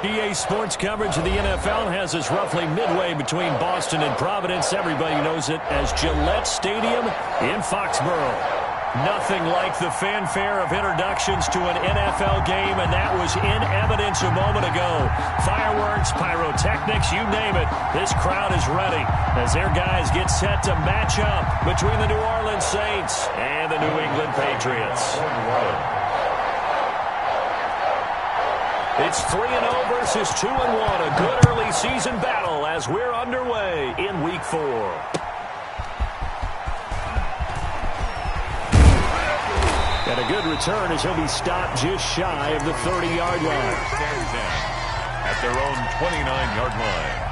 EA Sports coverage of the NFL has us roughly midway between Boston and Providence. Everybody knows it as Gillette Stadium in Foxborough. Nothing like the fanfare of introductions to an NFL game, and that was in evidence a moment ago. Fireworks, pyrotechnics, you name it. This crowd is ready as their guys get set to match up between the New Orleans Saints and the New England Patriots. It's 3-0 versus 2-1. A good early season battle as we're underway in Week 4. And a good return as he'll be stopped just shy of the 30-yard line. At their own 29-yard line.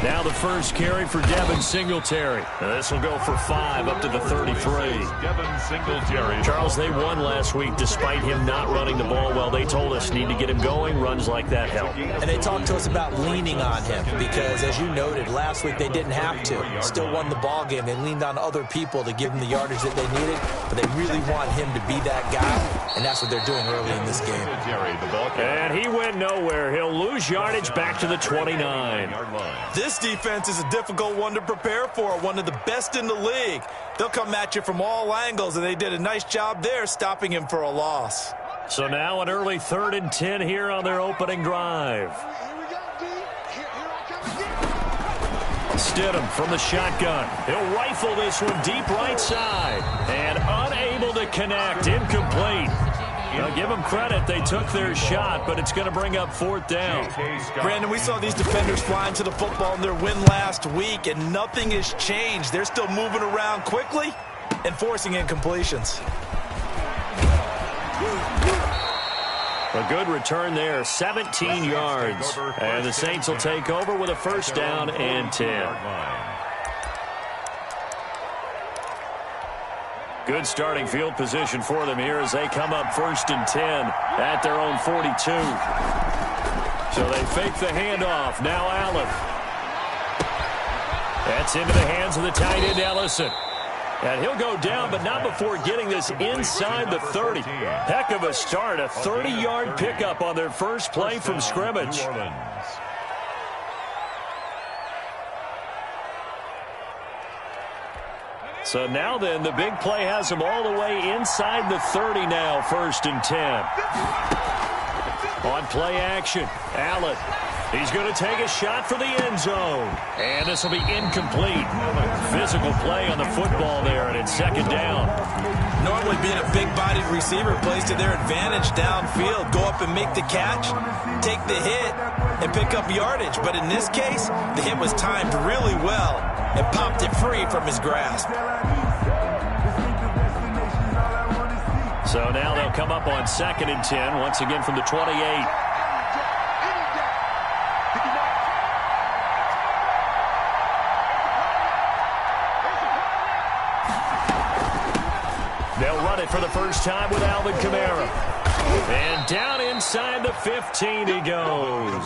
Now the first carry for Devin Singletary. This will go for 5 up to the 33. Devin Singletary. Charles, they won last week despite him not running the ball well. They told us need to get him going. Runs like that help. And they talked to us about leaning on him because, as you noted, last week they didn't have to. Still won the ball game. They leaned on other people to give them the yardage that they needed, but they really want him to be that guy, and that's what they're doing early in this game. And he went nowhere. He'll lose yardage back to the 29. This defense is a difficult one to prepare for, one of the best in the league. They'll come at you from all angles, and they did a nice job there stopping him for a loss. So now an early 3rd and 10 here on their opening drive. Stidham from the shotgun. He'll rifle this one deep right side. And unable to connect. Incomplete. Now, give them credit. They took their shot, but it's going to bring up 4th down. Brandon, we saw these defenders flying to the football in their win last week, and nothing has changed. They're still moving around quickly and forcing incompletions. A good return there, 17 yards. And the Saints will take over with a 1st down and 10. Good starting field position for them here as they come up 1st and 10 at their own 42. So they fake the handoff. Now Allen. That's into the hands of the tight end, Ellison. And he'll go down, but not before getting this inside the 30. Heck of a start, a 30-yard pickup on their first play from scrimmage. So now then, the big play has them all the way inside the 30 now, 1st and 10. On play action, Allen. He's going to take a shot for the end zone. And this will be incomplete. Physical play on the football there second down. Normally being a big-bodied receiver plays to their advantage downfield. Go up and make the catch, take the hit, and pick up yardage. But in this case, the hit was timed really well and popped it free from his grasp. So now they'll come up on 2nd and 10, once again from the 28. They'll run it for the first time with Alvin Kamara. And down inside the 15 he goes.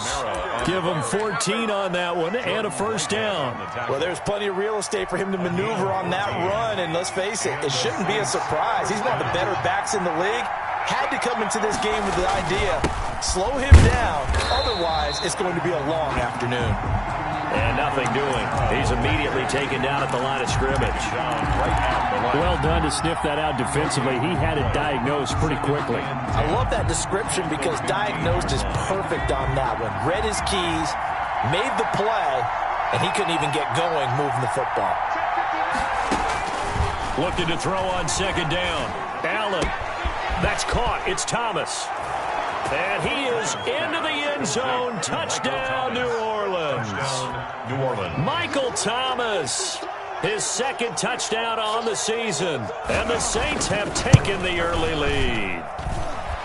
Give him 14 on that one and a first down. Well, there's plenty of real estate for him to maneuver on that run. And let's face it, it shouldn't be a surprise. He's one of the better backs in the league. Had to come into this game with the idea, slow him down. Otherwise, it's going to be a long afternoon. And nothing doing. He's immediately taken down at the line of scrimmage. Well done to sniff that out defensively. He had it diagnosed pretty quickly. I love that description because diagnosed is perfect on that one. Read his keys, made the play, and he couldn't even get going moving the football. Looking to throw on 2nd down. Allen. That's caught. It's Thomas. And he is into the end zone. Touchdown, New Orleans. New Orleans. Michael Thomas, his 2nd touchdown on the season. And the Saints have taken the early lead.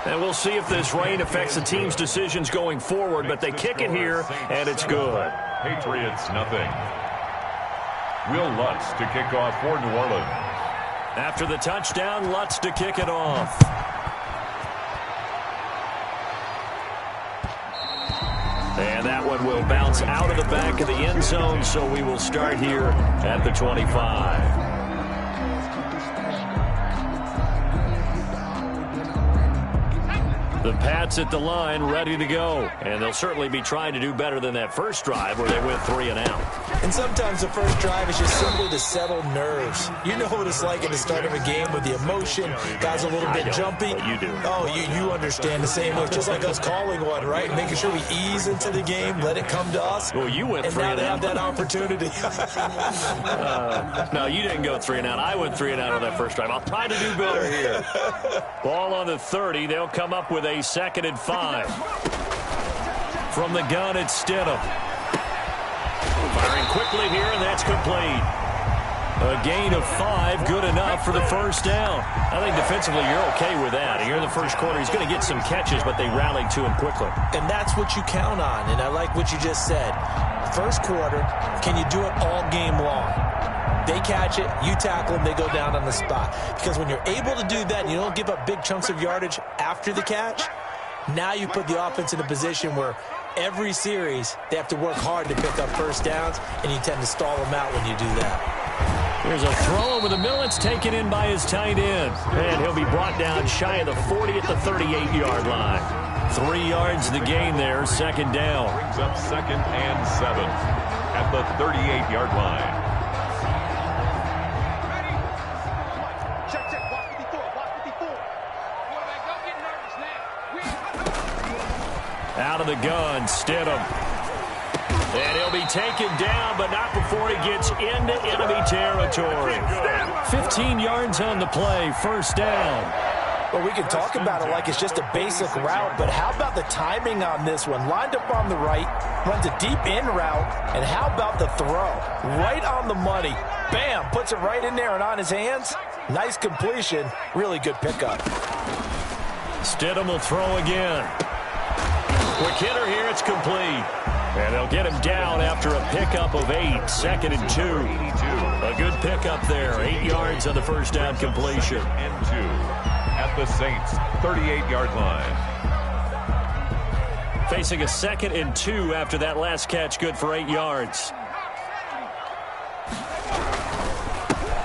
And we'll see if this rain affects the team's decisions going forward, but they kick it here, and it's good. Patriots, nothing. Will Lutz to kick off for New Orleans. After the touchdown, Lutz to kick it off. And that one will bounce out of the back of the end zone, so we will start here at the 25. The Pats at the line, ready to go. And they'll certainly be trying to do better than that first drive where they went 3 and out. And sometimes the first drive is just simply to settle nerves. You know what it's like at the start of a game with the emotion. Guys a little bit jumpy. But you do. Oh, you understand the same way. Just like us calling one, right? Making sure we ease into the game, let it come to us. Well, you went 3 and and now out. they have that opportunity. No, you didn't go 3 and out. I went 3 and out on that first drive. I'll try to do better here. Ball on the 30. They'll come up with a 2nd and 5. From the gun, it's Stidham. Firing quickly here, and that's complete. A gain of 5, good enough for the first down. I think defensively you're okay with that. Here in the first quarter, he's going to get some catches, but they rallied to him quickly. And that's what you count on, and I like what you just said. First quarter, can you do it all game long? They catch it, you tackle them, they go down on the spot. Because when you're able to do that and you don't give up big chunks of yardage after the catch, now you put the offense in a position where every series they have to work hard to pick up first downs, and you tend to stall them out when you do that. Here's a throw over the middle. It's taken in by his tight end. And he'll be brought down shy of the 40 at the 38-yard line. 3 yards the gain there, 2nd down. Brings up 2nd and 7 at the 38-yard line. Out of the gun, Stidham. And he'll be taken down, but not before he gets into enemy territory. 15 yards on the play, first down. Well, we can talk about it like it's just a basic route, but how about the timing on this one? Lined up on the right, runs a deep in route, and how about the throw? Right on the money. Bam, puts it right in there and on his hands. Nice completion, really good pickup. Stidham will throw again. Quick hitter here, it's complete. And they'll get him down after a pickup of 8, 2nd and 2. A good pickup there, 8 yards on the first down completion. And 2 at the Saints' 38-yard line. Facing a 2nd and 2 after that last catch, good for 8 yards.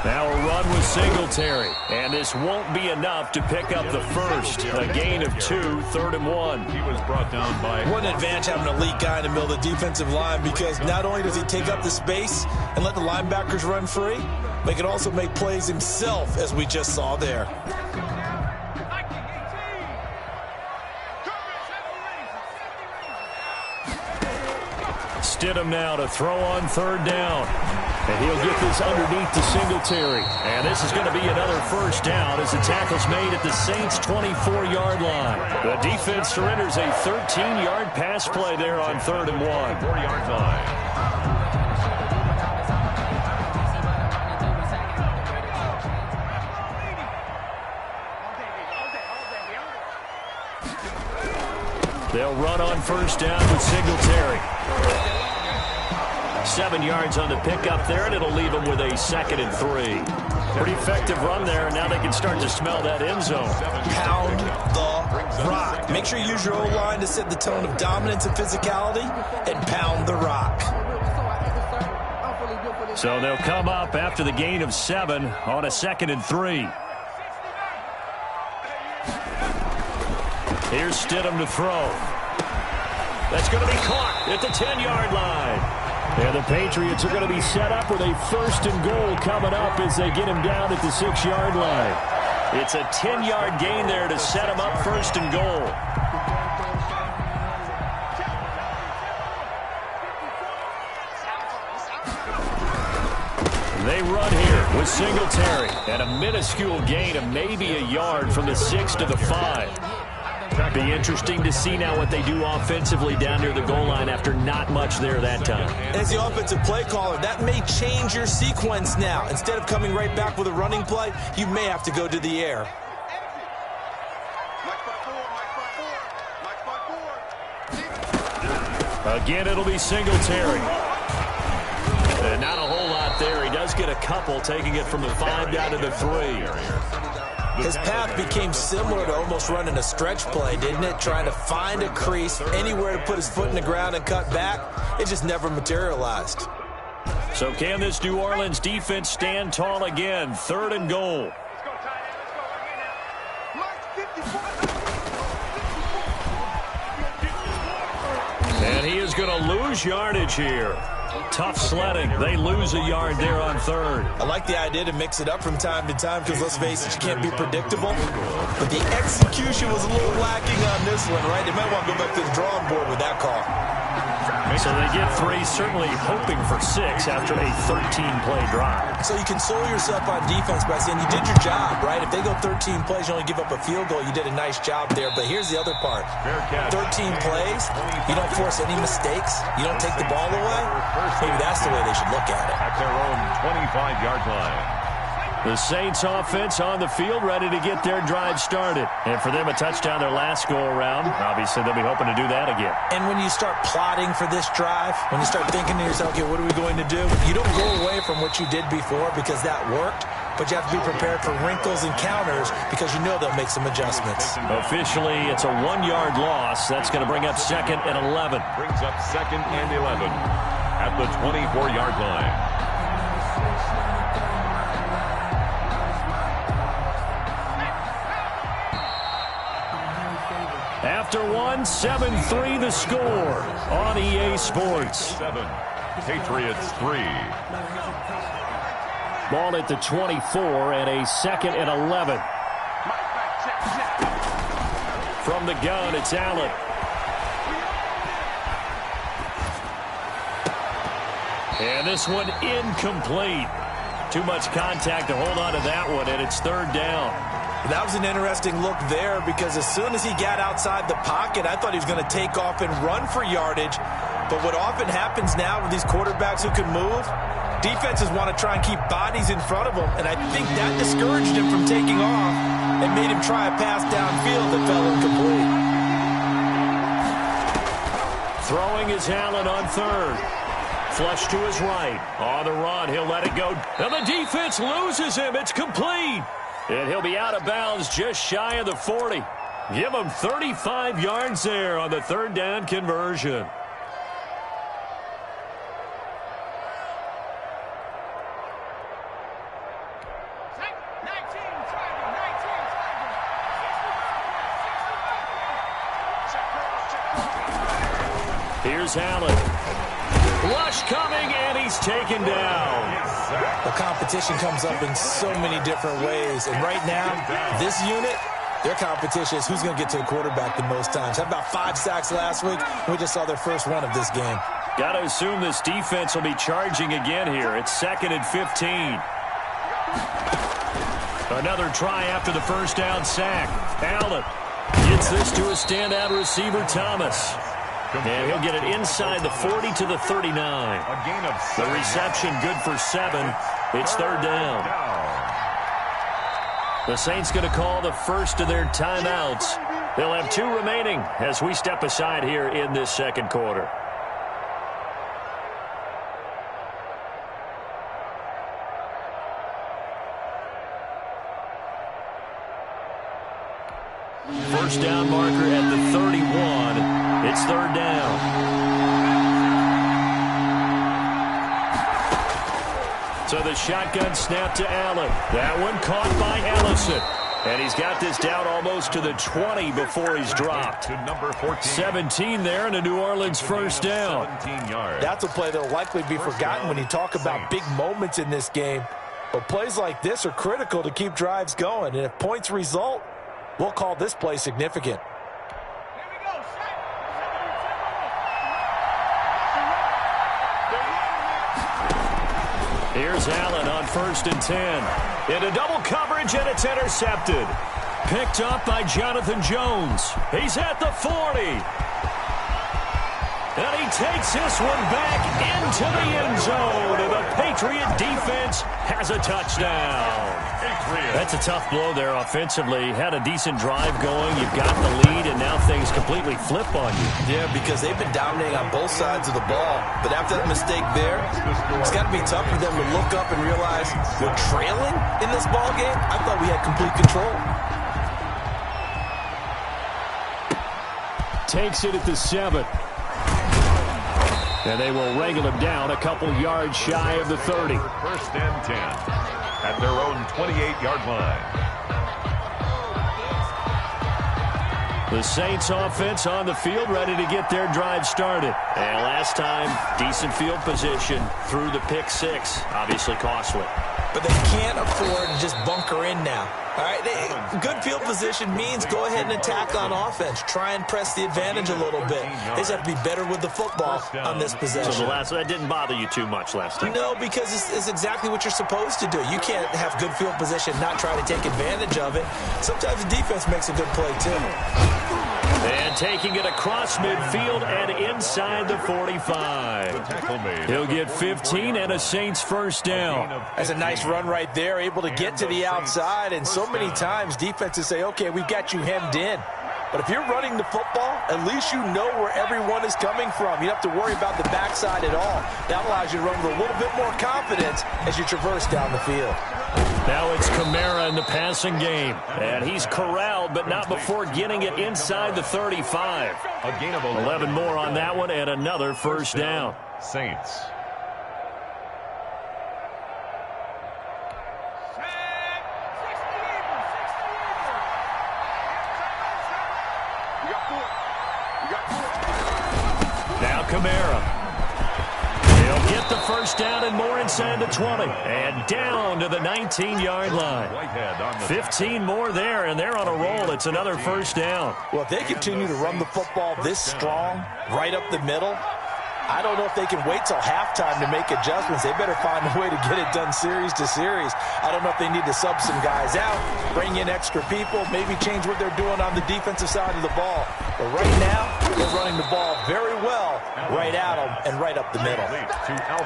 Now a run with Singletary, and this won't be enough to pick up the first. A gain of 2, 3rd and 1. He was brought down by... What an advantage having an elite guy in the middle of the defensive line, because not only does he take up the space and let the linebackers run free, but he can also make plays himself, as we just saw there. Stidham now to throw on third down. And he'll get this underneath to Singletary. And this is going to be another first down as the tackle's made at the Saints' 24-yard line. The defense surrenders a 13-yard pass play there on 3rd and 1. 4-yard line. They'll run on first down with Singletary. 7 yards on the pickup there, and it'll leave them with a 2nd and 3. Pretty effective run there, and now they can start to smell that end zone. Pound the rock. Make sure you use your O-line to set the tone of dominance and physicality, and pound the rock. So they'll come up after the gain of 7 on a 2nd and 3. Here's Stidham to throw. That's going to be caught at the 10-yard line. And the Patriots are going to be set up with a 1st and goal coming up as they get him down at the 6-yard line. It's a 10-yard gain there to set him up 1st and goal. They run here with Singletary and a minuscule gain of maybe a yard from the 6 to the 5. Be interesting to see now what they do offensively down near the goal line after not much there that time. As the offensive play caller, that may change your sequence now. Instead of coming right back with a running play, you may have to go to the air. Again, it'll be Singletary. And not a whole lot there. He does get a couple, taking it from the 5 down to the 3. His path became similar to almost running a stretch play, didn't it? Trying to find a crease, anywhere to put his foot in the ground and cut back. It just never materialized. So can this New Orleans defense stand tall again? 3rd and goal. And he is going to lose yardage here. Tough sledding. They lose a yard there on 3rd. I like the idea to mix it up from time to time because, let's face it, you can't be predictable. But the execution was a little lacking on this one, right? They might want to go back to the drawing board with that call. So they get 3, certainly hoping for 6 after a 13-play drive. So you console yourself on defense by saying you did your job, right? If they go 13 plays, you only give up a field goal, you did a nice job there. But here's the other part. 13 plays, you don't force any mistakes, you don't take the ball away. Maybe that's the way they should look at it. At their own 25-yard line. The Saints offense on the field, ready to get their drive started. And for them, a touchdown their last go-around. Obviously, they'll be hoping to do that again. And when you start plotting for this drive, when you start thinking to yourself, okay, what are we going to do? You don't go away from what you did before because that worked, but you have to be prepared for wrinkles and counters because you know they'll make some adjustments. Officially, it's a 1-yard loss. That's going to bring up 2nd and 11. Brings up 2nd and 11 at the 24-yard line. After 1, 7-3 the score on EA Sports. 7, Patriots 3. Ball at the 24 and a 2nd and 11. From the gun, it's Allen. And this one incomplete. Too much contact to hold on to that one, and it's 3rd down. That was an interesting look there because as soon as he got outside the pocket, I thought he was going to take off and run for yardage. But what often happens now with these quarterbacks who can move, defenses want to try and keep bodies in front of them, and I think that discouraged him from taking off and made him try a pass downfield that fell incomplete. Throwing is Allen on 3rd. Flush to his right. On the run, he'll let it go. And the defense loses him. It's complete. And he'll be out of bounds just shy of the 40. Give him 35 yards there on the 3rd down conversion. Here's Allen. Rush coming, and he's taken down. The competition comes up in so many different ways. And right now, this unit, their competition is who's going to get to the quarterback the most times. Had about 5 sacks last week. We just saw their first one of this game. Got to assume this defense will be charging again here. It's 2nd and 15. Another try after the first down sack. Allen gets this to a standout receiver, Thomas. And he'll get it inside the 40 to the 39. The reception good for 7. It's 3rd down. The Saints going to call the first of their timeouts. They'll have 2 remaining as we step aside here in this second quarter. First down marker at the 31. It's 3rd down. So the shotgun snap to Allen. That one caught by Ellison. And he's got this down almost to the 20 before he's dropped. 17 there and a New Orleans first down. That's a play that will likely be forgotten when you talk about big moments in this game. But plays like this are critical to keep drives going. And if points result, we'll call this play significant. Here's Allen on 1st and 10. Into double coverage, and it's intercepted. Picked up by Jonathan Jones. He's at the 40. And he takes this one back into the end zone. And the Patriot defense has a touchdown. That's a tough blow there offensively. Had a decent drive going. You've got the lead, and now things completely flip on you. Yeah, because they've been dominating on both sides of the ball. But after that mistake there, it's got to be tough for them to look up and realize we're trailing in this ball game. I thought we had complete control. Takes it at the 7. And they will wrangle him down a couple yards shy of the 30. 1st and 10 at their own 28-yard line. The Saints offense on the field, ready to get their drive started. And last time, decent field position through the pick 6. Obviously costly. But they can't afford to just bunker in now. All right, good field position means go ahead and attack on offense. Try and press the advantage a little bit. They just have to be better with the football on this possession. So that didn't bother you too much last time? No, because it's exactly what you're supposed to do. You can't have good field position, not try to take advantage of it. Sometimes the defense makes a good play, too. And taking it across midfield and inside the 45. He'll get 15 and a Saints first down. That's a nice run right there, able to get to the outside. And so many times defenses say, okay, we've got you hemmed in. But if you're running the football, at least you know where everyone is coming from. You don't have to worry about the backside at all. That allows you to run with a little bit more confidence as you traverse down the field. Now it's Kamara in the passing game. And he's corralled, but not before getting it inside the 35. A gain of 11 more on that one and another first down. Saints. Now Kamara. He'll get the first down and more inside the 20. And down to the 19-yard line. 15 more there, and they're on a roll. It's another first down. Well, if they continue to run the football this strong, right up the middle, I don't know if they can wait till halftime to make adjustments. They better find a way to get it done series to series. I don't know if they need to sub some guys out, bring in extra people, maybe change what they're doing on the defensive side of the ball. But right now, they're running the ball very well right at them and right up the middle.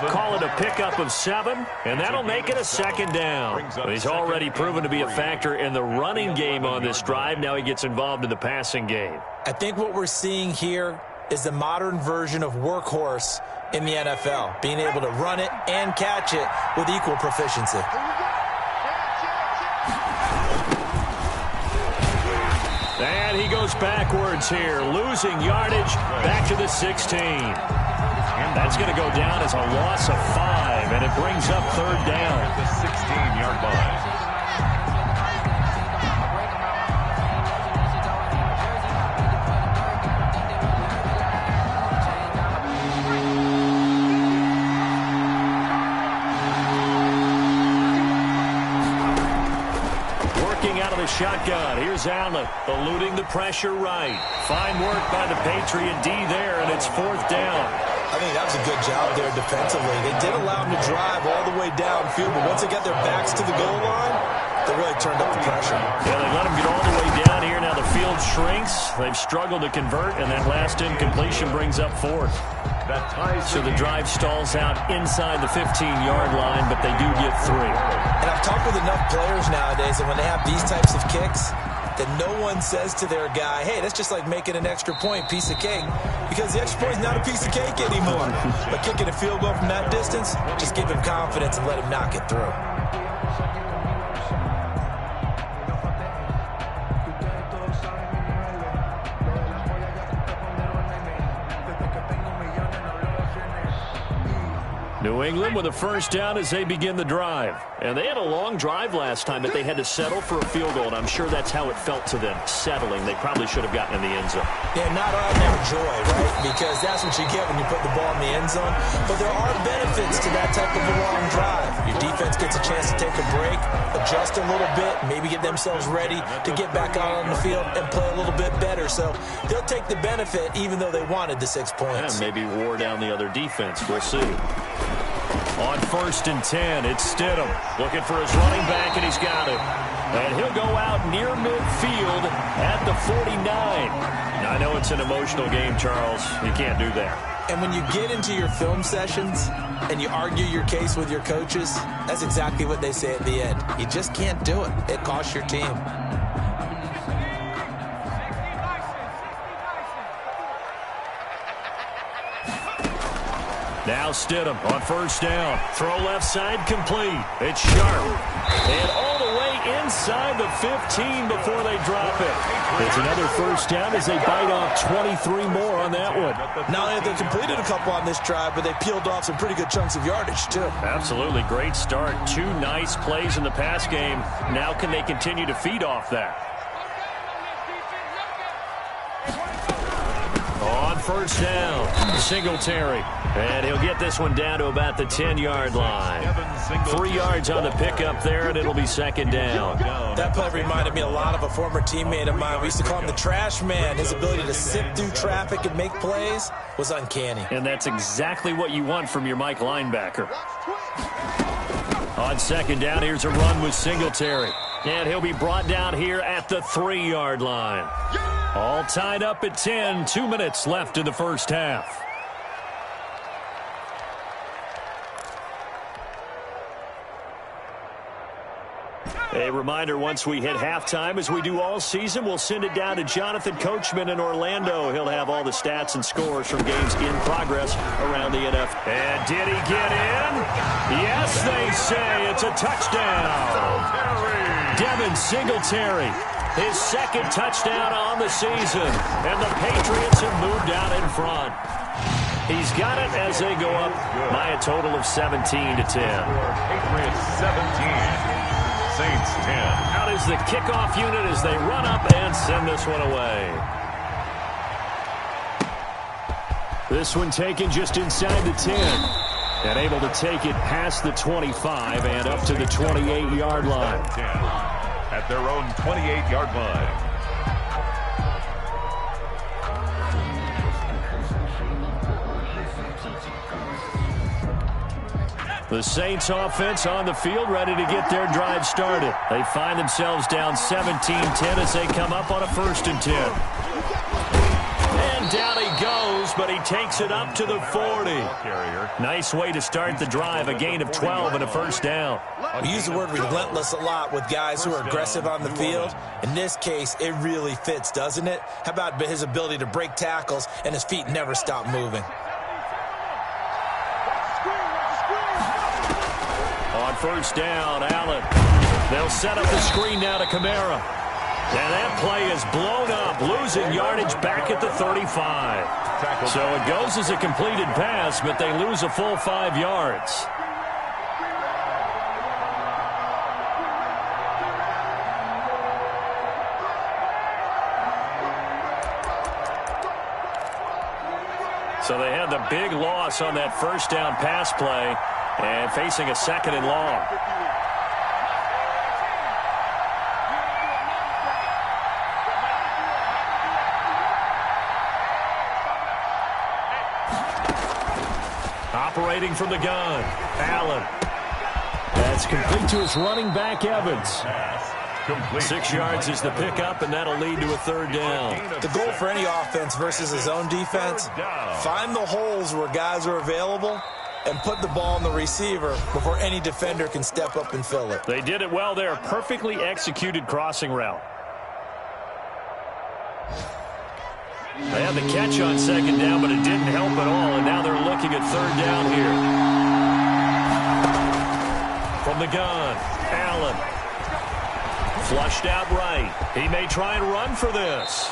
Call it a pickup of 7, and that'll make it a second down. But he's already proven to be a factor in the running game on this drive. Now he gets involved in the passing game. I think what we're seeing here is the modern version of workhorse in the NFL, being able to run it and catch it with equal proficiency. And he goes backwards here, losing yardage back to the 16. And that's going to go down as a loss of 5, and it brings up third down. At the 16-yard line. Shotgun. Here's Allen, eluding the pressure right. Fine work by the Patriot D there, and it's fourth down. I think that was a good job there defensively. They did allow them to drive all the way downfield, but once they got their backs to the goal line, they really turned up the pressure. Yeah, they let them get all the way down here. Now the field shrinks. They've struggled to convert, and that last incompletion brings up fourth. So the drive stalls out inside the 15-yard line, but they do get 3. And I've talked with enough players nowadays that when they have these types of kicks, that no one says to their guy, hey, that's just like making an extra point, piece of cake. Because the extra point is not a piece of cake anymore. But kicking a field goal from that distance, just give him confidence and let him knock it through. New England with a first down as they begin the drive. And they had a long drive last time, but they had to settle for a field goal, and I'm sure that's how it felt to them, settling. They probably should have gotten in the end zone. Yeah, not all their joy, right? Because that's what you get when you put the ball in the end zone. But there are benefits to that type of a long drive. Your defense gets a chance to take a break, adjust a little bit, maybe get themselves ready to get back out on the field and play a little bit better. So they'll take the benefit even though they wanted the 6 points. And maybe wore down the other defense. We'll see. On 1st and 10, it's Stidham looking for his running back, and he's got him. And he'll go out near midfield at the 49. Now, I know it's an emotional game, Charles. You can't do that. And when you get into your film sessions and you argue your case with your coaches, that's exactly what they say at the end. You just can't do it. It costs your team. Now Stidham on 1st down. Throw left side complete. It's sharp. And all the way inside the 15 before they drop it. It's another 1st down as they bite off 23 more on that one. Not only have they completed a couple on this drive, but they peeled off some pretty good chunks of yardage, too. Absolutely. Great start. 2 nice plays in the pass game. Now can they continue to feed off that? On 1st down, Singletary. And he'll get this one down to about the 10-yard line. 3 yards on the pickup there, and it'll be 2nd down. That play reminded me a lot of a former teammate of mine. We used to call him the trash man. His ability to sift through traffic and make plays was uncanny. And that's exactly what you want from your Mike linebacker. On 2nd down, here's a run with Singletary. And he'll be brought down here at the 3-yard line. All tied up at 10. 2 minutes left in the first half. A reminder, once we hit halftime, as we do all season, we'll send it down to Jonathan Coachman in Orlando. He'll have all the stats and scores from games in progress around the NFL. And did he get in? Yes, they say it's a touchdown. Devin Singletary, his 2nd touchdown on the season. And the Patriots have moved out in front. He's got it as they go up by a total of 17-10. Patriots 17. Saints 10. Out is the kickoff unit as they run up and send this one away. This one taken just inside the 10. And able to take it past the 25 and up to the 28-yard line. At their own 28-yard line. The Saints offense on the field, ready to get their drive started. They find themselves down 17-10 as they come up on a 1st and 10. And down he goes, but he takes it up to the 40. Nice way to start the drive, a gain of 12 and a 1st down. We use the word relentless a lot with guys who are aggressive on the field. In this case, it really fits, doesn't it? How about his ability to break tackles and his feet never stop moving? On 1st down, Allen. They'll set up the screen now to Kamara. And that play is blown up, losing yardage back at the 35. So it goes as a completed pass, but they lose a full 5 yards. So they had the big loss on that 1st down pass play. And facing a 2nd and long. Operating from the gun, Allen. That's complete to his running back, Evans. 6 yards is the pickup, and that'll lead to a third down. The goal for any offense versus his own defense, find the holes where guys are available and put the ball on the receiver before any defender can step up and fill it. They did it well there. Perfectly executed crossing route. They had the catch on second down, but it didn't help at all, and now they're looking at third down here. From the gun, Allen. Flushed out right. He may try and run for this.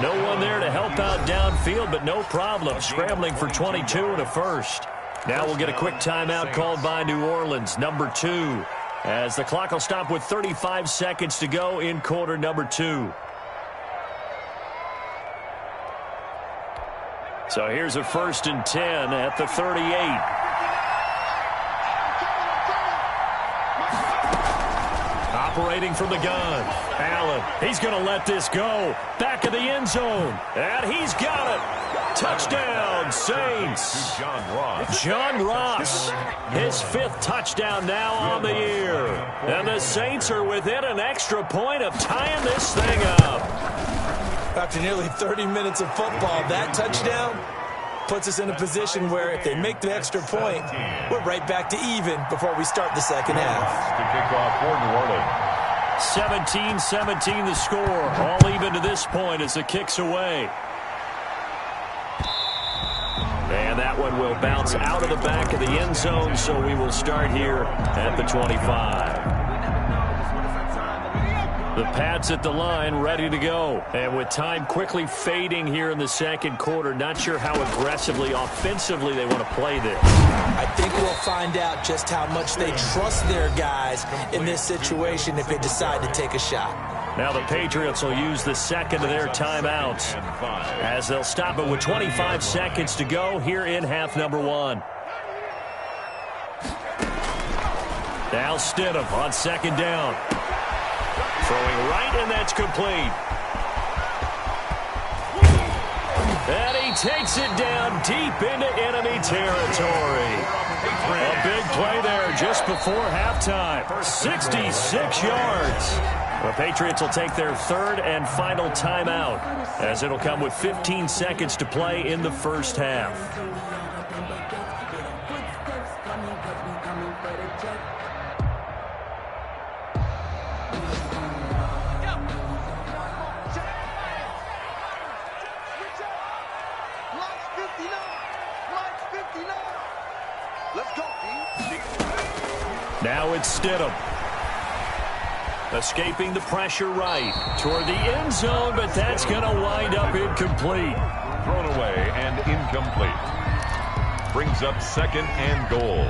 No one there to help out downfield, but no problem. Scrambling for 22 and a first. Now we'll get a quick timeout called by New Orleans, number 2, as the clock will stop with 35 seconds to go in quarter number 2. So here's a 1st and 10 at the 38. Operating from the gun, Allen. He's going to let this go. Back of the end zone. And he's got it. Touchdown, Saints. John Ross. His 5th touchdown now on the year. And the Saints are within an extra point of tying this thing up. After nearly 30 minutes of football, that touchdown puts us in a position where if they make the extra point, we're right back to even before we start the second half. To kick off for New Orleans. 17-17 the score. All even to this point as the kick's away. And that one will bounce out of the back of the end zone, so we will start here at the 25. The Pats at the line, ready to go. And with time quickly fading here in the second quarter, not sure how aggressively, offensively they want to play this. I think we'll find out just how much they trust their guys in this situation if they decide to take a shot. Now the Patriots will use the second of their timeouts as they'll stop it with 25 seconds to go here in half number 1. Now Stidham on second down. Throwing right, and that's complete. And he takes it down deep into enemy territory. A big play there just before halftime. 66 yards. The Patriots will take their 3rd and final timeout, as it'll come with 15 seconds to play in the first half. Now it's Stidham. Escaping the pressure right toward the end zone, but that's going to wind up incomplete. Thrown away and incomplete. Brings up 2nd and goal.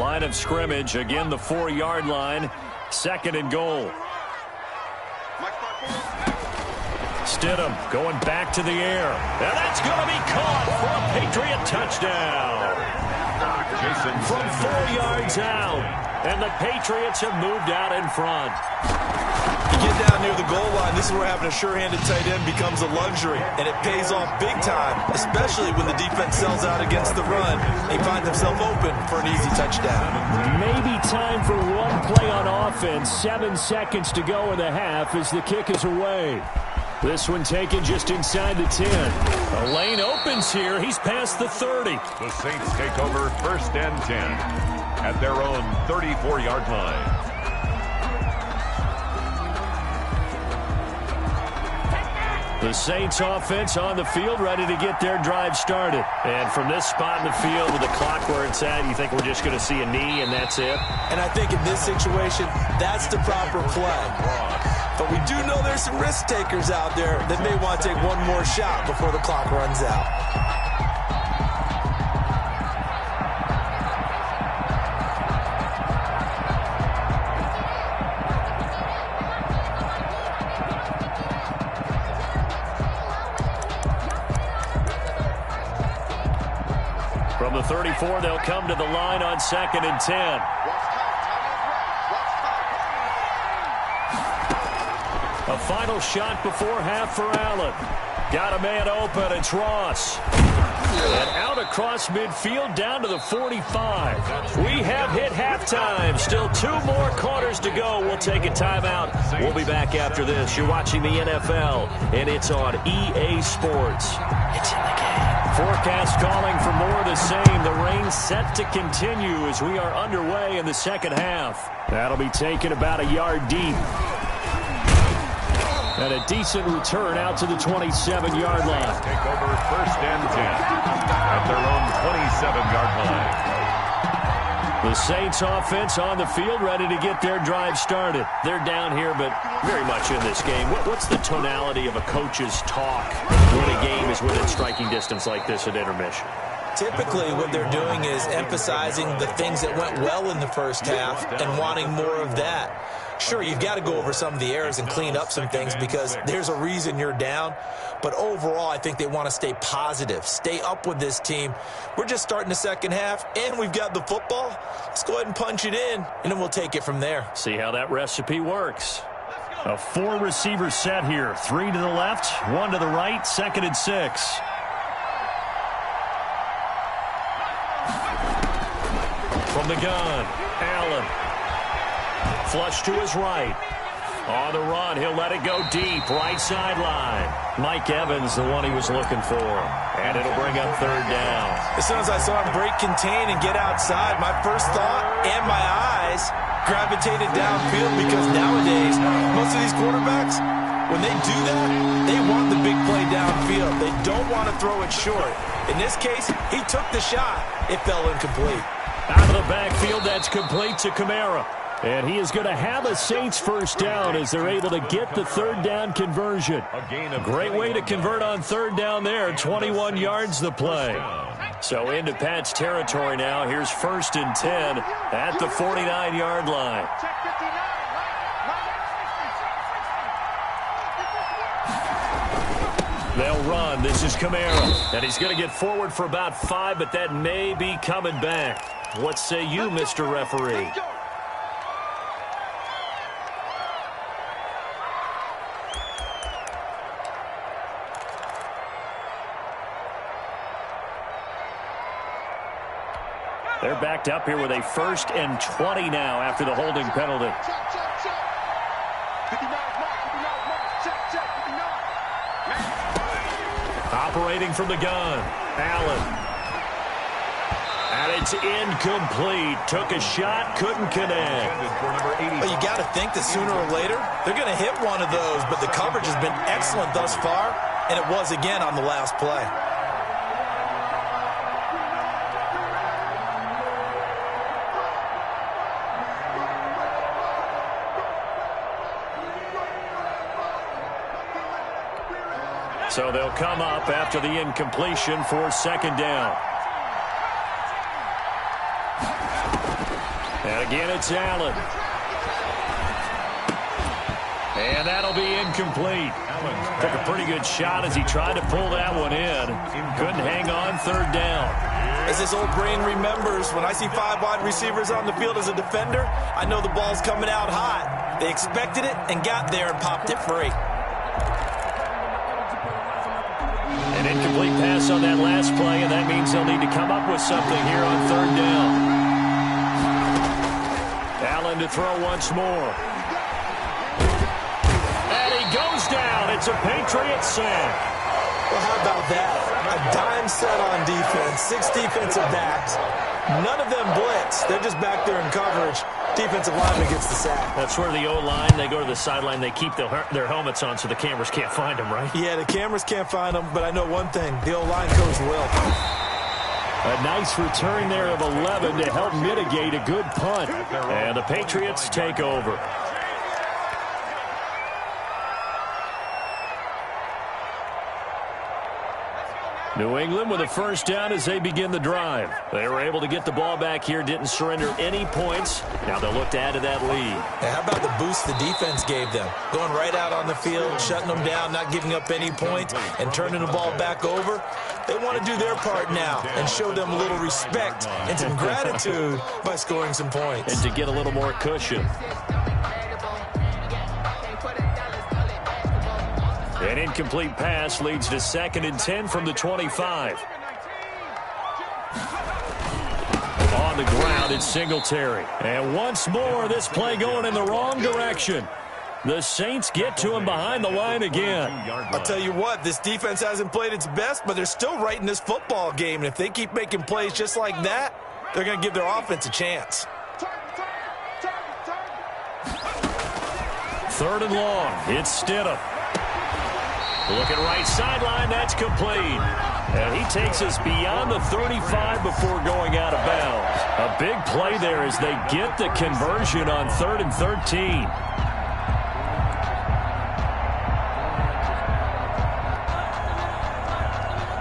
Line of scrimmage, again the 4-yard line. 2nd and goal. Stidham going back to the air. And that's going to be caught for a Patriot touchdown. From 4 yards out. And the Patriots have moved out in front. You get down near the goal line, this is where having a sure-handed tight end becomes a luxury. And it pays off big time, especially when the defense sells out against the run. They find themselves open for an easy touchdown. Maybe time for one play on offense. 7 seconds to go in the half as the kick is away. This one taken just inside the 10. A lane opens here. He's past the 30. The Saints take over 1st and 10 at their own 34-yard line. The Saints offense on the field, ready to get their drive started. And from this spot in the field with the clock where it's at, you think we're just going to see a knee and that's it? And I think in this situation, that's the proper play. But we do know there's some risk takers out there that may want to take one more shot before the clock runs out. From the 34, they'll come to the line on 2nd and 10. A final shot before half for Allen. Got a man open. It's Ross. And out across midfield down to the 45. We have hit halftime. Still 2 more quarters to go. We'll take a timeout. We'll be back after this. You're watching the NFL, and it's on EA Sports. It's in the game. Forecast calling for more of the same. The rain set to continue as we are underway in the second half. That'll be taken about a yard deep. And a decent return out to the 27-yard line. Take over 1st and 10 at their own 27-yard line. The Saints offense on the field, ready to get their drive started. They're down here, but very much in this game. What's the tonality of a coach's talk when a game is within striking distance like this at intermission? Typically, what they're doing is emphasizing the things that went well in the first half and wanting more of that. Sure, you've got to go over some of the errors and clean up some things because there's a reason you're down. But overall, I think they want to stay positive, stay up with this team. We're just starting the second half, and we've got the football. Let's go ahead and punch it in, and then we'll take it from there. See how that recipe works. A 4-receiver set here. 3 to the left, 1 to the right, 2nd and 6. From the gun, Allen. Flush to his right. On the run, he'll let it go deep. Right sideline. Mike Evans, the one he was looking for. And it'll bring up 3rd down. As soon as I saw him break contain and get outside, my first thought and my eyes gravitated downfield because nowadays, most of these quarterbacks, when they do that, they want the big play downfield. They don't want to throw it short. In this case, he took the shot. It fell incomplete. Out of the backfield, that's complete to Kamara. And he is going to have a Saints first down as they're able to get the 3rd down conversion. Great way to convert on 3rd down there. 21 yards the play. So into Pat's territory now. Here's 1st and 10 at the 49-yard line. They'll run. This is Kamara. And he's going to get forward for about 5, but that may be coming back. What say you, Mr. Referee? They're backed up here with a 1st and 20 now after the holding penalty. Operating from the gun, Allen. And it's incomplete. Took a shot, couldn't connect. Well, you got to think that sooner or later, they're going to hit one of those, but the coverage has been excellent thus far, and it was again on the last play. So they'll come up after the incompletion for 2nd down. And again, it's Allen. And that'll be incomplete. Took a pretty good shot as he tried to pull that one in. Couldn't hang on 3rd down. As this old brain remembers, when I see 5 wide receivers on the field as a defender, I know the ball's coming out hot. They expected it and got there and popped it free. An incomplete pass on that last play, and that means they'll need to come up with something here on 3rd down. Allen to throw once more. And he goes down. It's a Patriots sack. Well, how about that? A dime set on defense, 6 defensive backs. None of them blitz. They're just back there in coverage. Defensive lineman gets the sack. That's where the O-line, they go to the sideline, they keep their helmets on so the cameras can't find them, right? Yeah, the cameras can't find them, but I know one thing. The O-line coach will. A nice return there of 11 to help mitigate a good punt. And the Patriots take over. New England with a first down as they begin the drive. They were able to get the ball back here, didn't surrender any points. Now they'll look to add to that lead. Hey, how about the boost the defense gave them? Going right out on the field, shutting them down, not giving up any points, and turning the ball back over. They want to do their part now and show them a little respect and some gratitude by scoring some points. And to get a little more cushion. An incomplete pass leads to 2nd and 10 from the 25. On the ground, it's Singletary. And once more, this play going in the wrong direction. The Saints get to him behind the line again. I'll tell you what, this defense hasn't played its best, but they're still right in this football game. And if they keep making plays just like that, they're going to give their offense a chance. 3rd and long, it's Stidham. Looking right sideline, that's complete. And he takes us beyond the 35 before going out of bounds. A big play there as they get the conversion on 3rd and 13.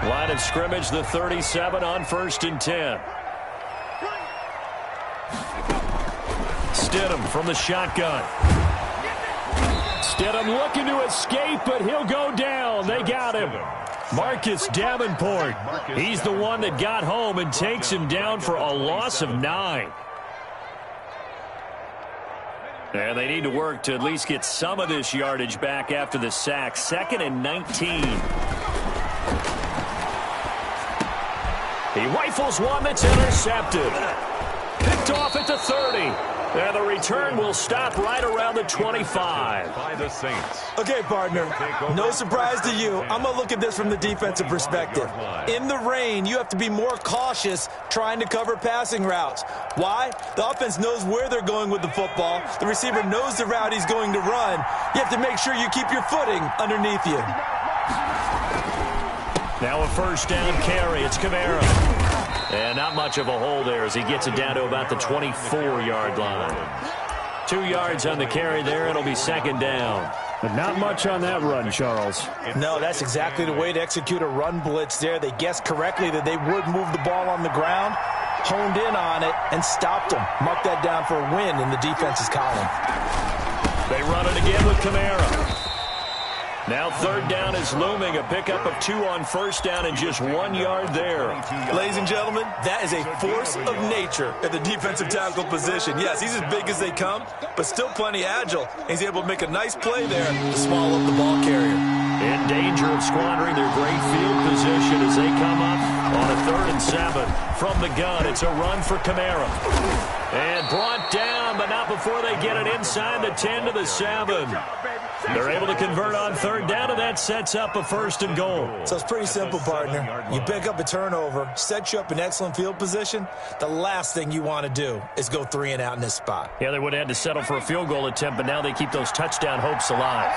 Line of scrimmage, the 37 on 1st and 10. Stidham from the shotgun. Stidham looking to escape, but he'll go down. They got him. Marcus Davenport. He's the one that got home and takes him down for a loss of 9. And they need to work to at least get some of this yardage back after the sack. 2nd and 19. He rifles one that's intercepted. Picked off at the 30. And the return will stop right around the 25. By the Saints. Okay, partner, no surprise to you. I'm going to look at this from the defensive perspective. In the rain, you have to be more cautious trying to cover passing routes. Why? The offense knows where they're going with the football. The receiver knows the route he's going to run. You have to make sure you keep your footing underneath you. Now a 1st down carry. It's Kamara. And not much of a hole there as he gets it down to about the 24-yard line. 2 yards on the carry there. It'll be 2nd down. But not much on that run, Charles. No, that's exactly the way to execute a run blitz there. They guessed correctly that they would move the ball on the ground, honed in on it, and stopped them. Mark that down for a win in the defense's column. They run it again with Kamara. Now 3rd down is looming. A pickup of 2 on 1st down and just 1 yard there. Ladies and gentlemen, that is a force of nature at the defensive tackle position. Yes, he's as big as they come, but still plenty agile. He's able to make a nice play there to swallow up the ball carrier. In danger of squandering their great field position as they come up on a 3rd and 7. From the gun, it's a run for Kamara. And brought down, but not before they get it inside the 10 to the 7. They're able to convert on 3rd down, and that sets up a 1st and goal. So it's pretty simple, partner. You pick up a turnover, sets you up in excellent field position. The last thing you want to do is go 3 and out in this spot. Yeah, they would have had to settle for a field goal attempt, but now they keep those touchdown hopes alive.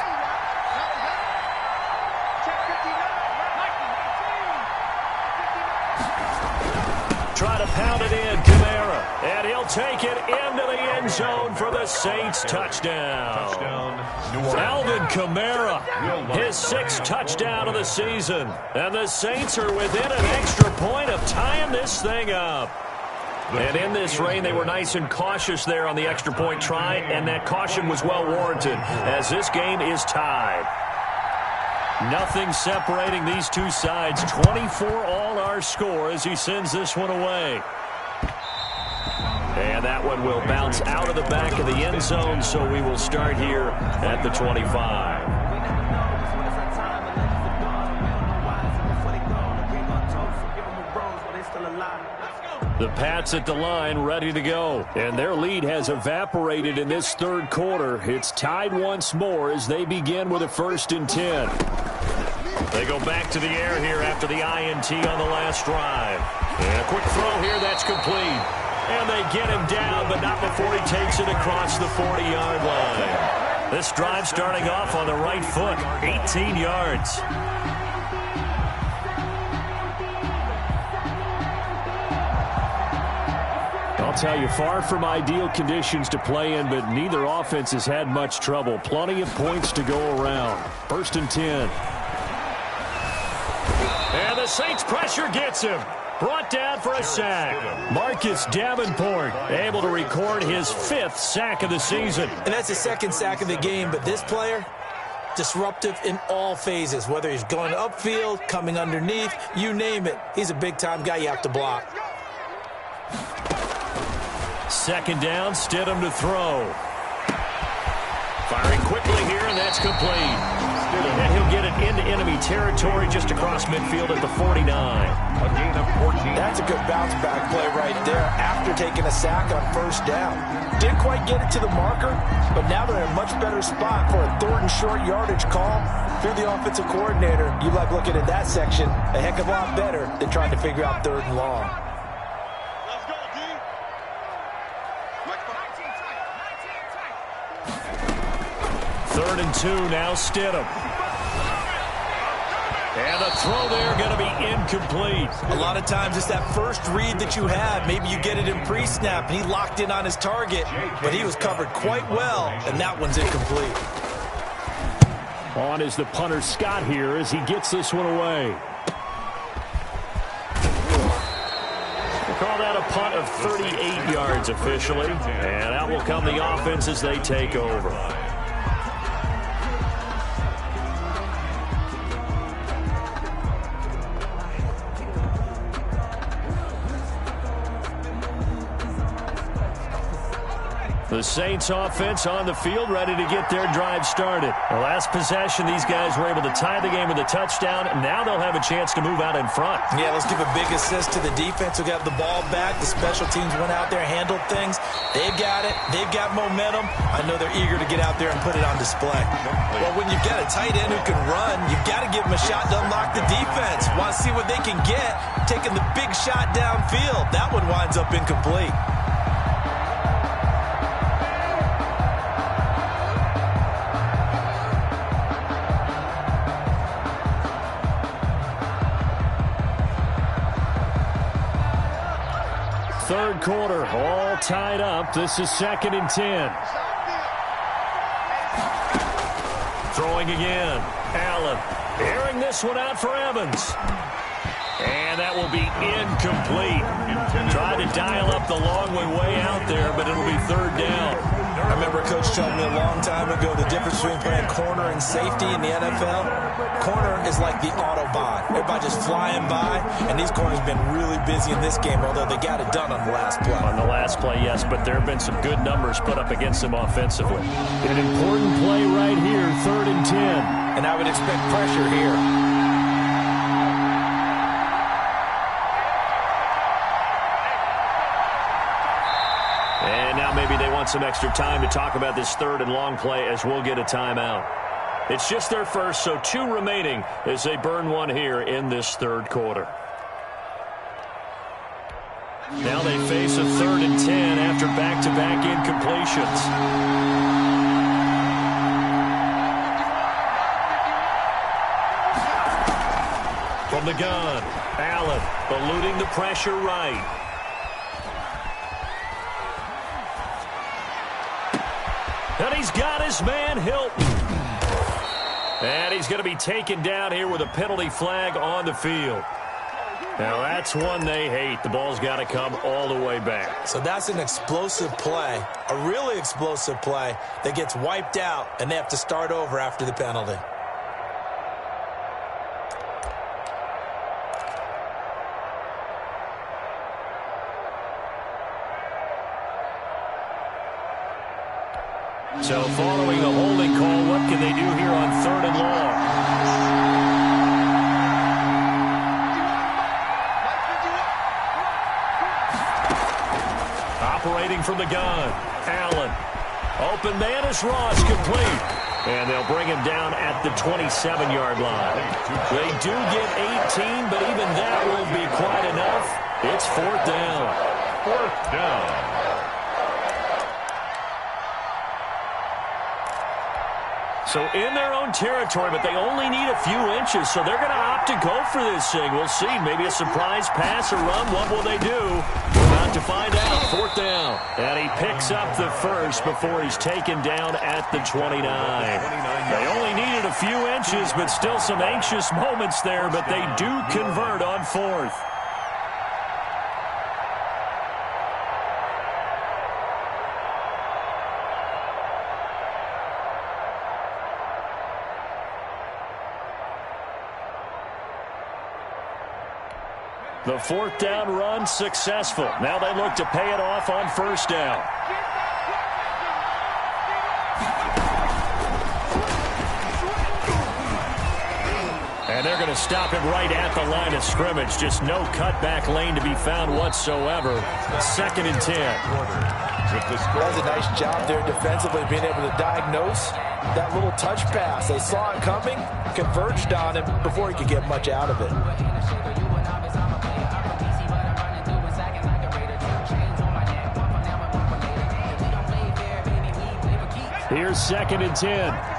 Try to pound it in, Kamara. And he'll take it into the end zone for the Saints touchdown. Alvin Kamara, his 6th touchdown of the season. And the Saints are within an extra point of tying this thing up. And in this rain, they were nice and cautious there on the extra point try, and that caution was well warranted as this game is tied. Nothing separating these two sides. 24 all our score as he sends this one away. And that one will bounce out of the back of the end zone, so we will start here at the 25. The Pats at the line, ready to go. And their lead has evaporated in this 3rd quarter. It's tied once more as they begin with a 1st and 10. They go back to the air here after the INT on the last drive. And a quick throw here, that's complete. And they get him down, but not before he takes it across the 40-yard line. This drive starting off on the right foot, 18 yards. I'll tell you, far from ideal conditions to play in, but neither offense has had much trouble. Plenty of points to go around. 1st and 10. And the Saints pressure gets him. Brought down for a sack. Marcus Davenport able to record his 5th sack of the season. And that's his 2nd sack of the game, but this player, disruptive in all phases, whether he's going upfield, coming underneath, you name it. He's a big-time guy you have to block. 2nd down, Stidham to throw. Firing quickly here, and that's complete. And he'll get it into enemy territory just across midfield at the 49. A gain of 14. That's a good bounce-back play right there after taking a sack on first down. Didn't quite get it to the marker, but now they're in a much better spot for a 3rd and short yardage call. Through the offensive coordinator, you like looking at that section a heck of a lot better than trying to figure out 3rd and long. Let's go, D. 3rd and 2, now Stidham. And the throw there going to be incomplete. A lot of times it's that first read that you have. Maybe you get it in pre-snap, and he locked in on his target, but he was covered quite well, and that one's incomplete. On is the punter Scott here as he gets this one away. We'll call that a punt of 38 yards officially. And out will come the offense as they take over. The Saints offense on the field, ready to get their drive started. The last possession, these guys were able to tie the game with a touchdown, and now they'll have a chance to move out in front. Yeah, let's give a big assist to the defense who got the ball back. The special teams went out there, handled things. They've got it. They've got momentum. I know they're eager to get out there and put it on display. Well, when you've got a tight end who can run, you've got to give him a shot to unlock the defense. Want to see what they can get, taking the big shot downfield. That one winds up incomplete. Third quarter, all tied up. This is 2nd and 10. Throwing again. Allen airing this one out for Evans. And that will be incomplete. Tried to dial up the long way out there, but it'll be 3rd down. I remember a coach told me a long time ago the difference between playing corner and safety in the NFL. Corner is like the Autobahn. Everybody just flying by, and these corners have been really busy in this game, although they got it done on the last play. On the last play, yes, but there have been some good numbers put up against them offensively. An important play right here, 3rd and 10. And I would expect pressure here. And now maybe they want some extra time to talk about this 3rd and long play as we'll get a timeout. It's just their first, so 2 remaining as they burn one here in this 3rd quarter. Now they face a 3rd and 10 after back-to-back incompletions. From the gun, Allen eluding the pressure right. And he's got his man, Hilton. And he's going to be taken down here with a penalty flag on the field. Now, that's one they hate. The ball's got to come all the way back. So that's an explosive play, a really explosive play that gets wiped out, and they have to start over after the penalty. So following a holding call, what can they do here on 3rd and long? Operating from the gun, Allen. Open man is Ross, complete. And they'll bring him down at the 27-yard line. They do get 18, but even that won't be quite enough. It's 4th down. 4th down. So in their own territory, but they only need a few inches, so they're going to opt to go for this thing. We'll see. Maybe a surprise pass or run. What will they do? We're about to find out. 4th down. And he picks up the first before he's taken down at the 29. They only needed a few inches, but still some anxious moments there, but they do convert on 4th. The 4th down run successful. Now they look to pay it off on 1st down. And they're going to stop him right at the line of scrimmage. Just no cutback lane to be found whatsoever. 2nd and 10. That was a nice job there defensively, being able to diagnose that little touch pass. They saw it coming, converged on him before he could get much out of it. Here's 2nd and 10.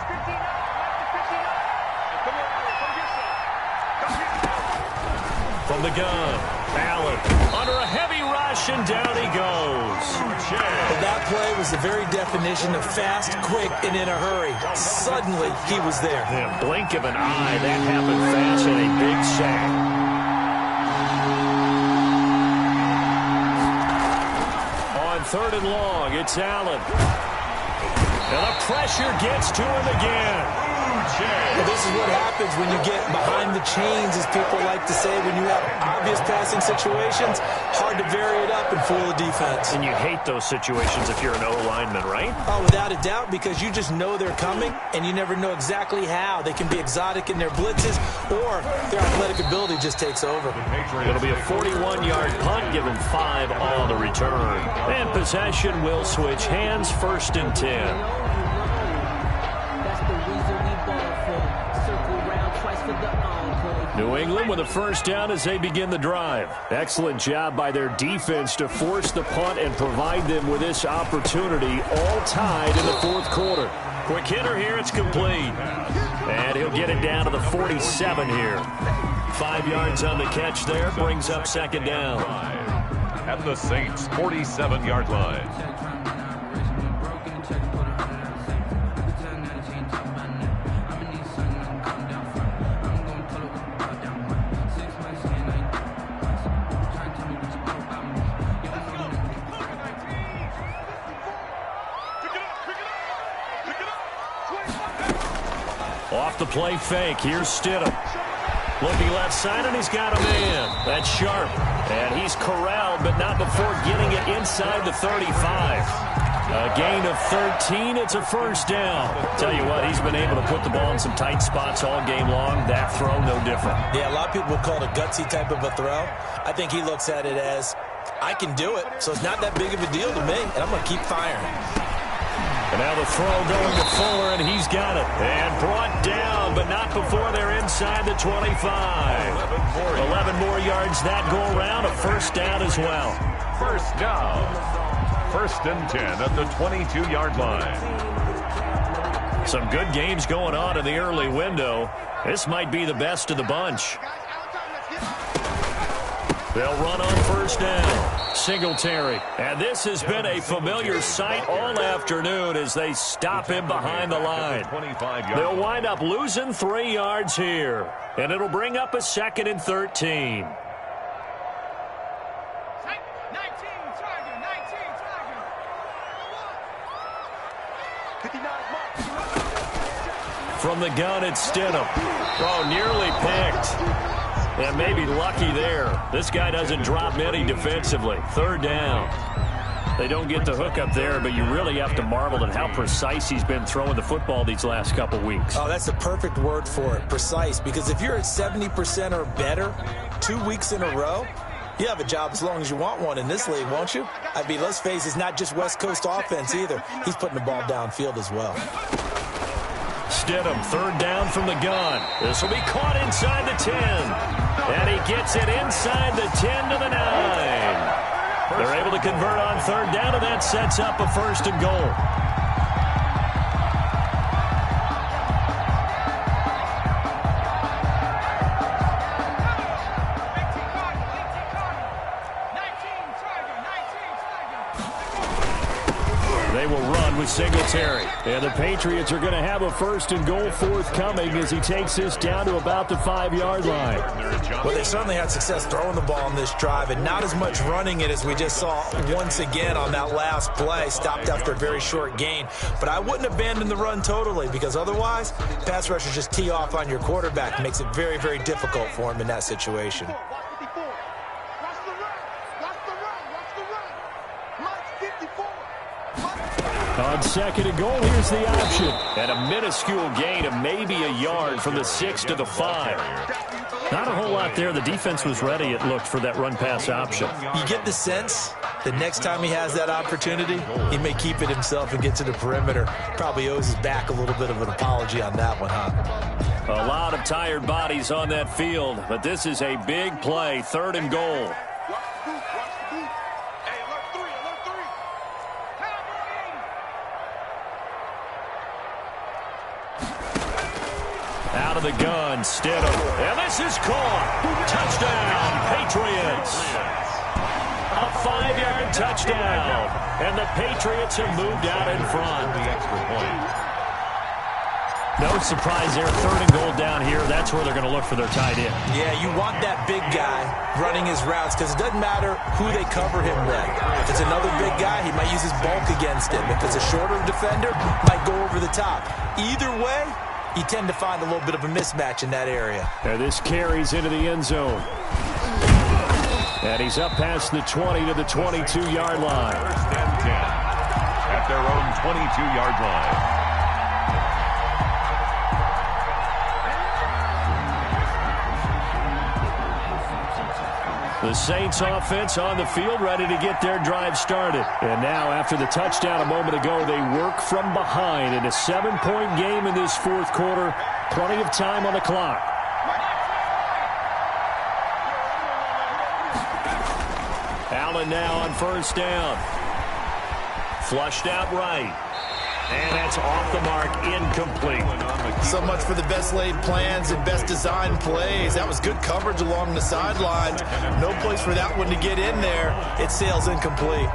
From the gun, Allen under a heavy rush, and down he goes. And that play was the very definition of fast, quick, and in a hurry. Suddenly, he was there. In a blink of an eye, that happened fast, and a big sack. On 3rd and long, it's Allen. And the pressure gets to him again. Well, this is what happens when you get behind the chains, as people like to say. When you have obvious passing situations, hard to vary it up and fool the defense. And you hate those situations if you're an O-lineman, right? Oh, without a doubt, because you just know they're coming, and you never know exactly how. They can be exotic in their blitzes, or their athletic ability just takes over. It'll be a 41-yard punt, give them 5 on the return. And possession will switch hands, 1st and 10. New England with a 1st down as they begin the drive. Excellent job by their defense to force the punt and provide them with this opportunity, all tied in the 4th quarter. Quick hitter here, it's complete. And he'll get it down to the 47 here. 5 yards on the catch there, brings up 2nd down. At the Saints' 47-yard line. Off the play fake. Here's Stidham. Looking left side, and he's got a man. That's Sharp. And he's corralled, but not before getting it inside the 35. A gain of 13. It's a 1st down. Tell you what, he's been able to put the ball in some tight spots all game long. That throw, no different. Yeah, a lot of people would call it a gutsy type of a throw. I think he looks at it as, I can do it, so it's not that big of a deal to me, and I'm going to keep firing. And now the throw going to Fuller, and he's got it. And brought down, but not before they're inside the 25. 11 more yards that go around, a 1st down as well. 1st down. 1st and 10 at the 22-yard line. Some good games going on in the early window. This might be the best of the bunch. They'll run on 1st down. Singletary. And this has been a familiar sight all afternoon as they stop him behind the line. They'll wind up losing 3 yards here. And it'll bring up a 2nd and 13. From the gun, it's Stidham. Oh, nearly picked. And maybe lucky there. This guy doesn't drop many defensively. 3rd down. They don't get the hook up there, but you really have to marvel at how precise he's been throwing the football these last couple weeks. Oh, that's the perfect word for it, precise. Because if you're at 70% or better 2 weeks in a row, you have a job as long as you want one in this league, won't you? I mean, let's face it, it's not just West Coast offense either. He's putting the ball downfield as well. Stidham, 3rd down from the gun. This will be caught inside the 10. And he gets it inside the 10 to the 9. They're able to convert on 3rd down, and that sets up a 1st and goal. They will run with Singletary. And the Patriots are going to have a 1st and goal forthcoming as he takes this down to about the 5-yard line. Well, they certainly had success throwing the ball on this drive, and not as much running it as we just saw once again on that last play. Stopped after a very short gain. But I wouldn't abandon the run totally, because otherwise, pass rushers just tee off on your quarterback. It makes it very, very difficult for him in that situation. On second and goal, here's the option. And a minuscule gain of maybe a yard from the 6 to the 5. Not a whole lot there. The defense was ready, it looked, for that run-pass option. You get the sense that next time he has that opportunity, he may keep it himself and get to the perimeter. Probably owes his back a little bit of an apology on that one, huh? A lot of tired bodies on that field, but this is a big play, 3rd and goal. Out of the gun, Stidham. And this is caught. Touchdown, Patriots. A 5-yard touchdown. And the Patriots have moved out in front. The extra point. No surprise there. 3rd and goal down here. That's where they're going to look for their tight end. Yeah, you want that big guy running his routes because it doesn't matter who they cover him with. If it's another big guy, he might use his bulk against him. If it's a shorter defender, might go over the top. Either way, you tend to find a little bit of a mismatch in that area. And this carries into the end zone. And he's up past the 20 to the 22-yard line. 1st and 10 at their own 22-yard line. The Saints offense on the field, ready to get their drive started. And now, after the touchdown a moment ago, they work from behind in a 7-point game in this 4th quarter. Plenty of time on the clock. Allen now on 1st down. Flushed out right. And that's off the mark, incomplete. So much for the best laid plans and best designed plays. That was good coverage along the sideline. No place for that one to get in there. It sails incomplete.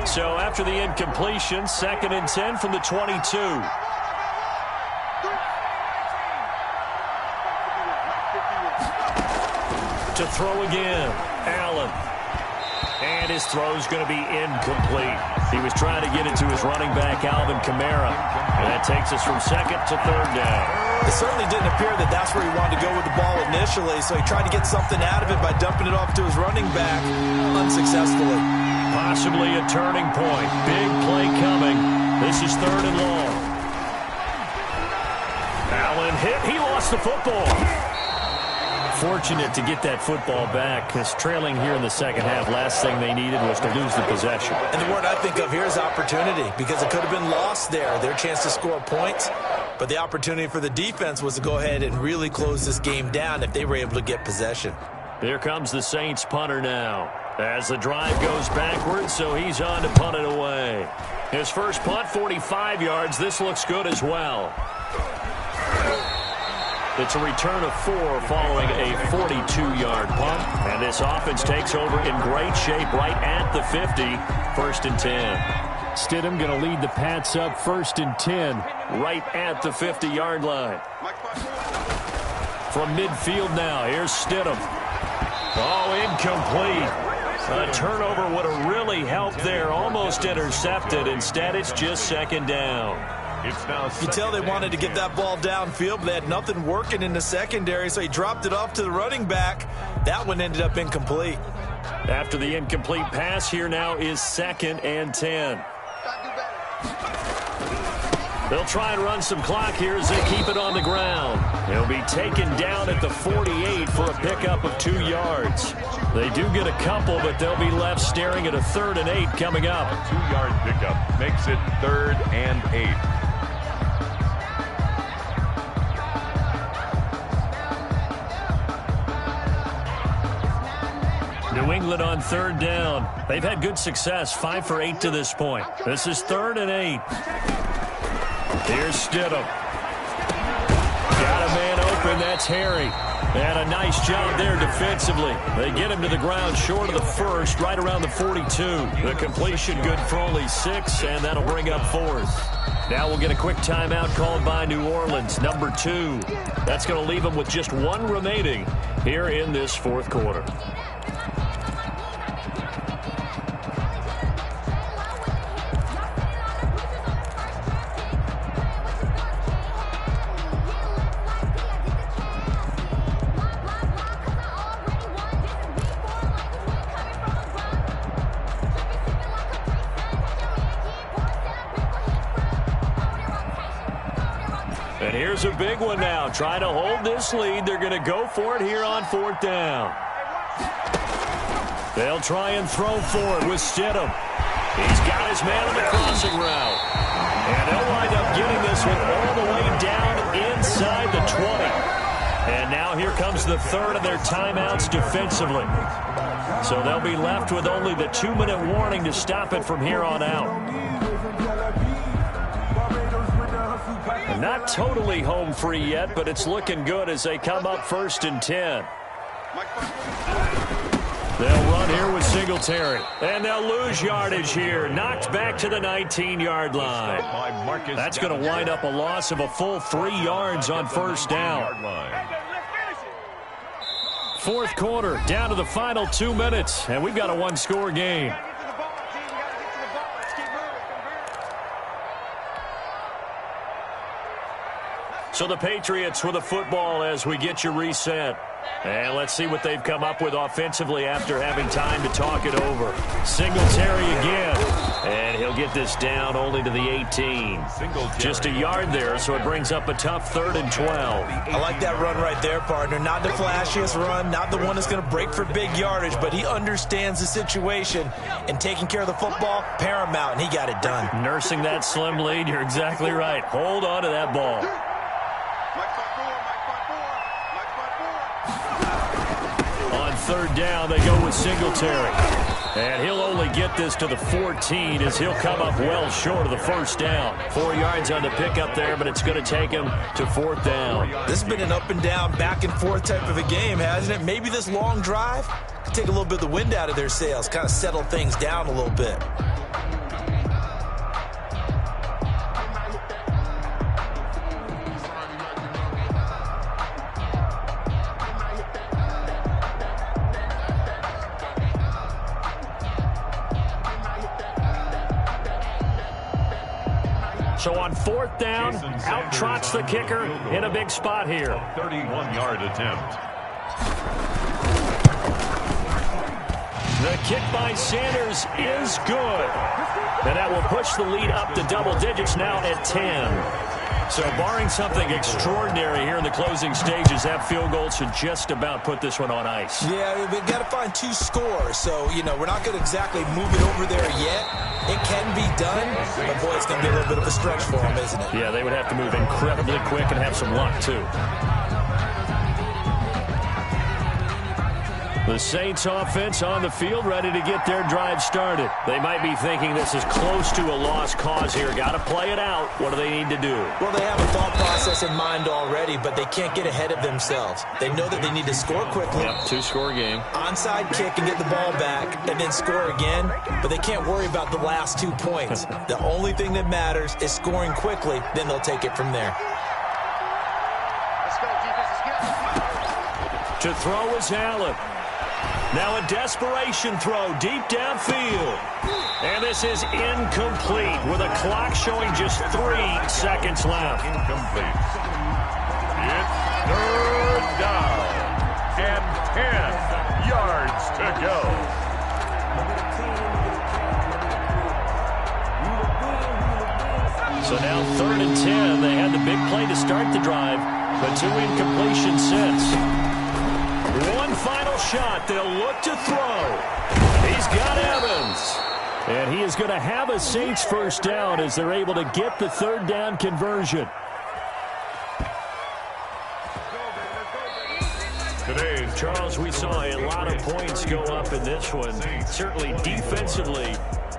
So after the incompletion, 2nd and 10 from the 22. To throw again, Allen. And his throw's going to be incomplete. He was trying to get it to his running back, Alvin Kamara. And that takes us from 2nd to 3rd down. It certainly didn't appear that that's where he wanted to go with the ball initially, so he tried to get something out of it by dumping it off to his running back unsuccessfully. Possibly a turning point. Big play coming. This is 3rd and long. Allen hit. He lost the football. Fortunate to get that football back, because trailing here in the 2nd half, last thing they needed was to lose the possession. And the word I think of here is opportunity, because it could have been lost there, their chance to score points. But the opportunity for the defense was to go ahead and really close this game down if they were able to get possession. Here comes the Saints punter now. As the drive goes backwards, so he's on to punt it away. His first punt, 45 yards. This looks good as well. It's a return of 4 following a 42-yard punt. And this offense takes over in great shape right at the 50. 1st and 10. Stidham going to lead the Pats up 1st and 10. Right at the 50-yard line. From midfield now, here's Stidham. Oh, incomplete. A turnover would have really helped there. Almost intercepted. Instead, it's just 2nd down. It's now You can tell they wanted to get that ball downfield, but they had nothing working in the secondary, so he dropped it off to the running back. That one ended up incomplete. After the incomplete pass, here now is 2nd and 10. They'll try and run some clock here as they keep it on the ground. He'll be taken down at the 48 for a pickup of 2 yards. They do get a couple, but they'll be left staring at a 3rd and 8 coming up. a 2-yard pickup makes it 3rd and 8. New England on 3rd down. They've had good success, 5 for 8 to this point. This is 3rd and 8. Here's Stidham. Got a man open, that's Harry. And a nice job there defensively. They get him to the ground short of the 1st, right around the 42. The completion good for only 6, and that'll bring up 4th. Now we'll get a quick timeout called by New Orleans, number 2. That's going to leave them with just 1 remaining here in this 4th quarter. here's a big one now. Trying to hold this lead. They're going to go for it here on 4th down. They'll try and throw for it with Stidham. He's got his man on the crossing route. And they'll wind up getting this one all the way down inside the 20. And now here comes the third of their timeouts defensively. So they'll be left with only the 2-minute warning to stop it from here on out. Not totally home free yet, but it's looking good as they come up 1st and 10. They'll run here with Singletary. And they'll lose yardage here. Knocked back to the 19-yard line. That's going to wind up a loss of a full 3 yards on 1st down. 4th quarter, down to the final 2 minutes. And we've got a 1-score game. So the Patriots with the football as we get you reset. And let's see what they've come up with offensively after having time to talk it over. Singletary again. And he'll get this down only to the 18. Just a yard there, so it brings up a tough 3rd and 12. I like that run right there, partner. Not the flashiest run, not the one that's going to break for big yardage, but he understands the situation. And taking care of the football, paramount, and he got it done. Nursing that slim lead, you're exactly right. Hold on to that ball. On 3rd down, they go with Singletary. And he'll only get this to the 14 as he'll come up well short of the 1st down. 4 yards on the pickup there, but it's going to take him to 4th down. This has been an up and down, back and forth type of a game, hasn't it? Maybe this long drive could take a little bit of the wind out of their sails, kind of settle things down a little bit. So on 4th down, out trots the kicker in a big spot here. 31-yard attempt. The kick by Sanders is good. And that will push the lead up to double digits now at 10. So barring something extraordinary here in the closing stages, that field goal should just about put this one on ice. Yeah, we've got to find 2 scores. So, we're not going to exactly move it over there yet. It can be done, but boy, it's going to be a little bit of a stretch for them, isn't it? Yeah, they would have to move incredibly quick and have some luck, too. The Saints offense on the field ready to get their drive started. They might be thinking this is close to a lost cause here. Got to play it out. What do they need to do? Well, they have a thought process in mind already, but they can't get ahead of themselves. They know that they need to score quickly. Yep, 2-score game. Onside kick and get the ball back and then score again, but they can't worry about the last 2 points. The only thing that matters is scoring quickly, then they'll take it from there. To throw is Allen. Now a desperation throw deep downfield. And this is incomplete with a clock showing just 3 seconds left. Incomplete. It's 3rd down and 10 yards to go. So now 3rd and 10. They had the big play to start the drive, but 2 incompletions since. One final shot. They'll look to throw. He's got Evans. And he is going to have a Saints 1st down as they're able to get the 3rd down conversion. Today, Charles, we saw a lot of points go up in this one. Certainly defensively,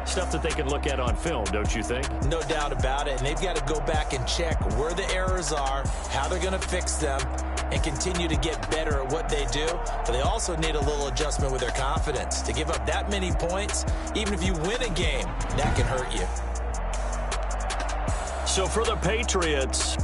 stuff that they can look at on film, don't you think? No doubt about it. And they've got to go back and check where the errors are, how they're going to fix them, and continue to get better at what they do. But they also need a little adjustment with their confidence. To give up that many points, even if you win a game, that can hurt you. So for the Patriots,